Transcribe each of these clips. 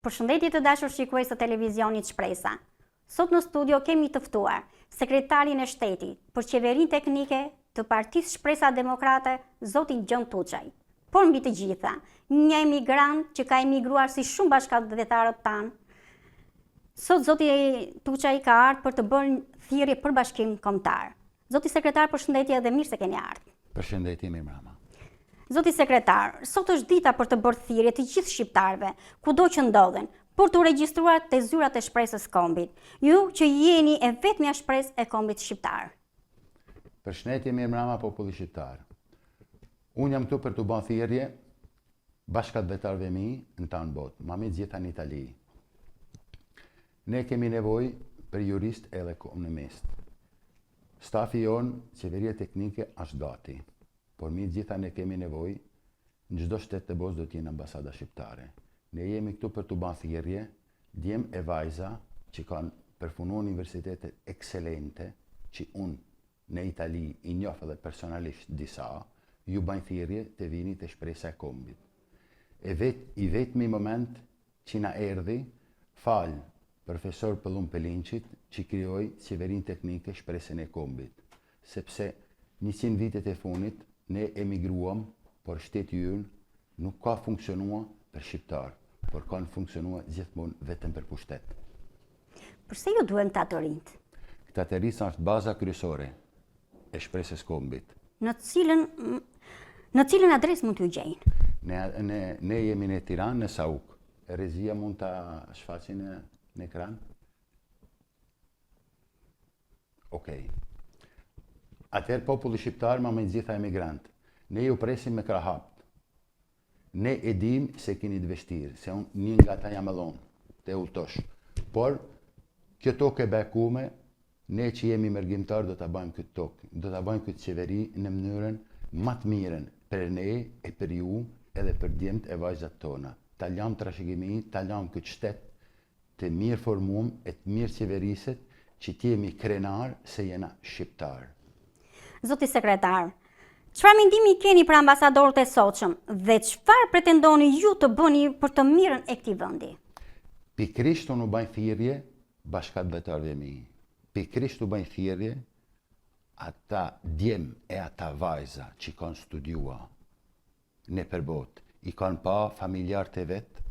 Përshëndetje të dashur shikues të televizionit Shpresa. Sot në studio kemi të ftuar sekretarin e shtetit për qeverinë teknike të Partisë Shpresa Demokrate, zotin Gjon Tuçaj. Por mbi të gjitha, një emigrant që ka emigruar si shumë bashkëdhetarët tanë. Sot zoti Tuçaj ka ardhur për të bërë thirrje për bashkim kombëtar. Zoti sekretar, përshëndetje dhe mirë se keni ardhur. Përshëndetje, mirë mbrëma. Zoti sekretar, sot është dita për të bërë thirrje të gjithë shqiptarëve, kudo që ndodhen, për të regjistruar te zyrat e shpresës kombit. Ju që jeni e vetmja shpresë e kombit shqiptar. Përshëndetje, mirë mbrëma populli shqiptar. Unë jam këtu për të bërë thirrje bashkëdhetarëve mi në tanë botë, ma me gjitha në Itali. Ne kemi nevojë për jurist edhe ekonomist. Stafi jonë, qeveria teknike është gati. Por mi gjitha ne kemi nevojë, në çdo shtet të botës do t'jenë ambasada shqiptare. Ne jemi këtu për të bërë thirrje, djem e vajza që kanë përfunuar universitete ekselente, që unë në Itali i njoh edhe personalisht disa, ju bëjnë thirrje të vini të Shpresa e Kombit. I vetmi moment që na erdhi, fal profesor Pëllum Pelinqit, që krijoi qeverinë teknike Shpresën e Kombit, sepse 100 vitet e funit ne emigruam, por shteti ynë nuk ka funksionua për shqiptar, por kanë funksionua gjithmonë vetëm për pushtet. Përse ju duhen këta të rinjt? Këta të rinjt është baza kryesore e Shpresës Kombit. Në cilën adresë mund t'ju gjejnë? Ne jemi në Tiranë, në Sauk. Rezia mund ta shfaqin në ekran? Okej. Atëherë populli shqiptar ma me gjitha emigrant. Ne ju presim me krahapt. Ne e dim se keni të vështirë, se unë një nga ta jam edhe unë, te ultosh. Por, kjo tokë e bekume, ne që jemi mërgjimtar do të bëjmë këtë tokë, do të bëjmë këtë qeveri në mënyrën më të mirën për ne e për ju edhe për djemt e vajzat tona. Ta lëm trashëgimi, ta lëm këtë shtet të mirë formum e të mirë qeveriset që t'jemi krenar se jena shqiptar. Zoti sekretar, çfarë mendimi keni për ambasadorët e sotshëm dhe çfarë pretendoni ju të bëni për të mirën e këtij vendi? Pikrisht unë bëj thirrje bashkëdhetarëve mi. Pikrisht u bëj thirrje ata djem e ata vajza që kanë studiua në përbot, i kanë pa familjarët e vet,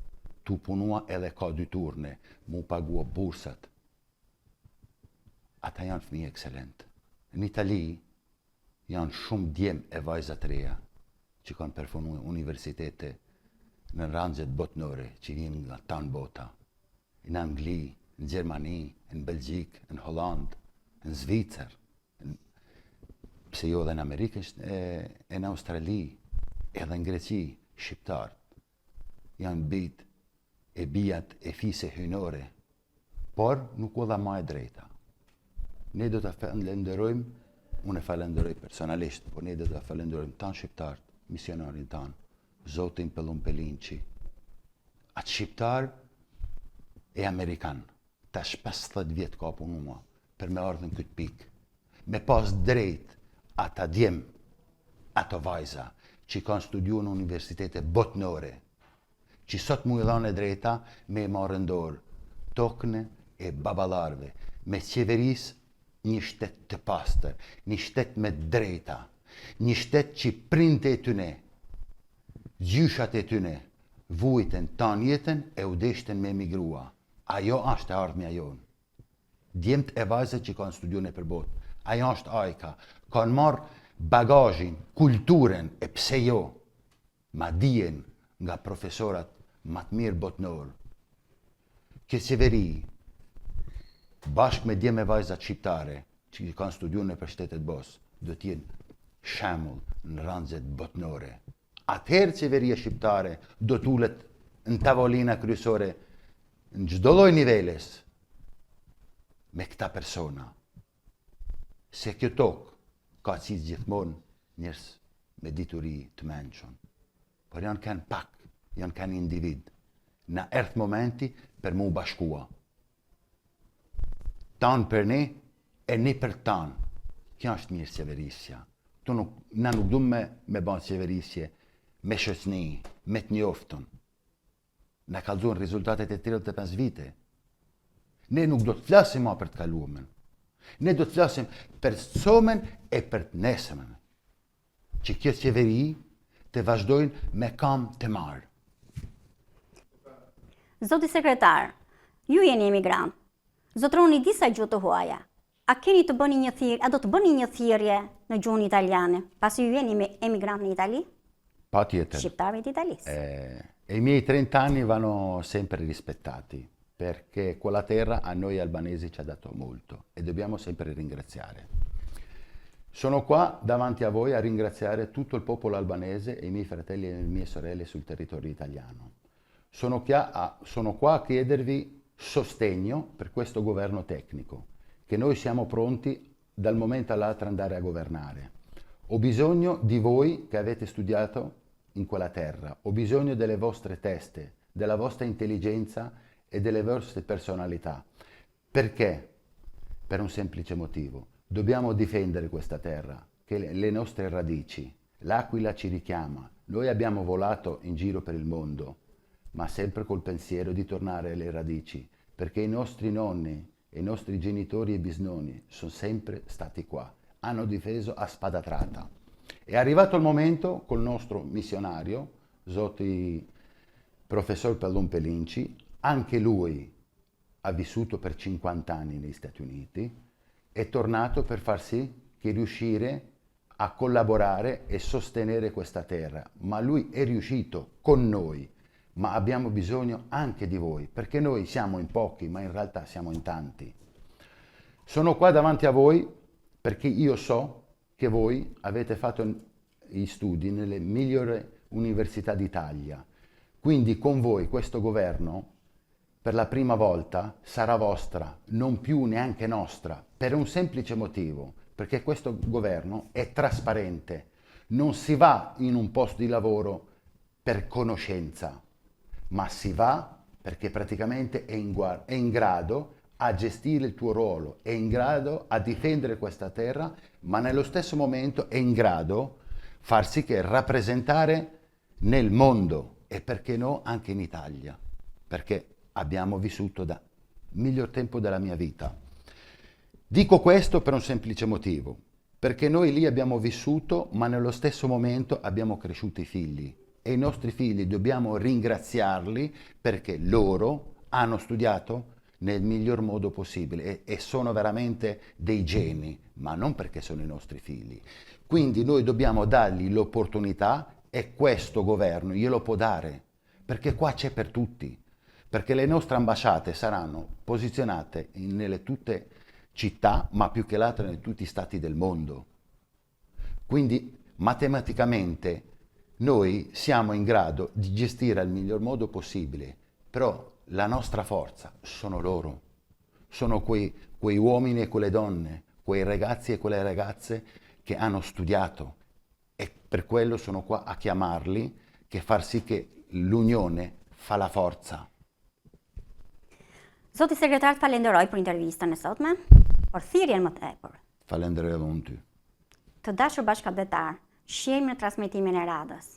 tu punua edhe ka dy turne, mu pagua bursat. Ata janë fëmijë ekselent. Në Itali janë shumë djem e vajza të reja që kanë përfunuar universitete në rangjet botnore që vinë nga tanë bota. Në Angli, në Gjermani, në Belgjik, në Holland, në Zvicër, pse jo dhe në Amerikë, e në Australi, edhe në Greqi, shqiptarët. Janë bit e bijat e fise hynore, por nuk u dha ma e drejta. Ne do të falenderojmë, unë e falenderoj personalisht, por ne do të falenderojmë tanë shqiptarët, misionarin tanë, zotin Pëllum Pelinqi, atë shqiptar e Amerikan, tash 50 vjetë ka punua për me ardhën këtë pikë, me pas drejt ata djem, ato vajza, që kanë studiu në universitete botnore, që sot mu i dhanë e drejta me marrë ndorë tokën e babalarve, me qeveris një shtet të pastër, një shtet me drejta, një shtet që printe e tyne, gjyshat e tyne, vujten, tanë jetën e u deshten me emigrua. Ajo është e ardhmja jonë. Djemt e vajzët që kanë studiu në përbot, ajo është ajka, kanë marrë bagazhin, kulturen e pse jo, ma dijen nga profesorat ma të mirë botnor. Kjo qeveri, bashkë me djem e vajzat shqiptare që kanë studiu në për shtetet bos, do t'jenë shembull në rangjet botnore. Atëherë qeveria shqiptare do t'ullet në tavolina kryesore në çdo lloj niveles me këta persona. Se kjo tokë ka qitë gjithmonë njërës me dituri të mençon. Por janë kanë pak, janë kanë individ. Na erdh momenti për mu bashkua. Tanë për ne, e ne për tanë. Kjo është mirë qeverisja. Na nuk du me banë qeverisje me shoqni, me të njoftën. na kallëzojnë rezultatet e 35 vite. Ne nuk do të flasim më për të kaluarën. Ne do të flasim për somen e për të nesërmen. Që kjo qeveri të vazhdojnë me kam të marë. Zoti sekretar, ju jeni emigrant. Zotroni disa gjuhë të huaja. A keni të bëni një thirrje, a do të bëni një thirrje në gjuhën italiane, pasi ju jeni emigrant në Itali? Patjetër. Shqiptarëve të Italisë. I miei 30 anni vanno sempre rispettati, perché quella terra a noi albanesi ci ha dato molto e dobbiamo sempre ringraziare. Sono qua davanti a voi a ringraziare tutto il popolo albanese e i miei fratelli e le mie sorelle sul territorio italiano. Sono qua a chiedervi sostegno per questo governo tecnico, che noi siamo pronti dal momento all'altro andare a governare. Ho bisogno di voi che avete studiato in quella terra, ho bisogno delle vostre teste, della vostra intelligenza e delle vostre personalità. Perché? Per un semplice motivo. Dobbiamo difendere questa terra, che le nostre radici. L'Aquila ci richiama. Noi abbiamo volato in giro per il mondo, ma sempre col pensiero di tornare alle radici, perché i nostri nonni, i nostri genitori e bisnonni sono sempre stati qua. Hanno difeso a spada tratta. È arrivato il momento col nostro missionario, Zoti Professor Pellon Pelinci, anche lui ha vissuto per 50 anni negli Stati Uniti, è tornato per far sì che riuscire a collaborare e sostenere questa terra, ma lui è riuscito con noi, ma abbiamo bisogno anche di voi, perché noi siamo in pochi, ma in realtà siamo in tanti. Sono qua davanti a voi perché io so che voi avete fatto gli studi nelle migliori università d'Italia, quindi con voi questo governo per la prima volta sarà vostra, non più neanche nostra, per un semplice motivo, perché questo governo è trasparente, non si va in un posto di lavoro per conoscenza, ma si va perché praticamente è in grado a gestire il tuo ruolo, è in grado a difendere questa terra, ma nello stesso momento è in grado far sì che rappresentare nel mondo e perché no anche in Italia, perché abbiamo vissuto il miglior tempo della mia vita. Dico questo per un semplice motivo, perché noi lì abbiamo vissuto, ma nello stesso momento abbiamo cresciuto i figli e i nostri figli dobbiamo ringraziarli perché loro hanno studiato nel miglior modo possibile e sono veramente dei geni, ma non perché sono i nostri figli. Quindi noi dobbiamo dargli l'opportunità e questo governo glielo può dare, perché qua c'è per tutti, perché le nostre ambasciate saranno posizionate nelle tutte città, ma più che l'altro in tutti i stati del mondo. Quindi matematicamente noi siamo in grado di gestire al miglior modo possibile, però la nostra forza sono loro, sono quei uomini e quelle donne, quei ragazzi e quelle ragazze che hanno studiato e per quello sono qua a chiamarli, che far sì che l'unione fa la forza. Zoti sekretar, falenderoj për intervistën e sotme, por thirrjen më tepër. Falenderoj edhe unë ty. Të dashur bashkëdhetar, shihemi në transmetimin e radhës.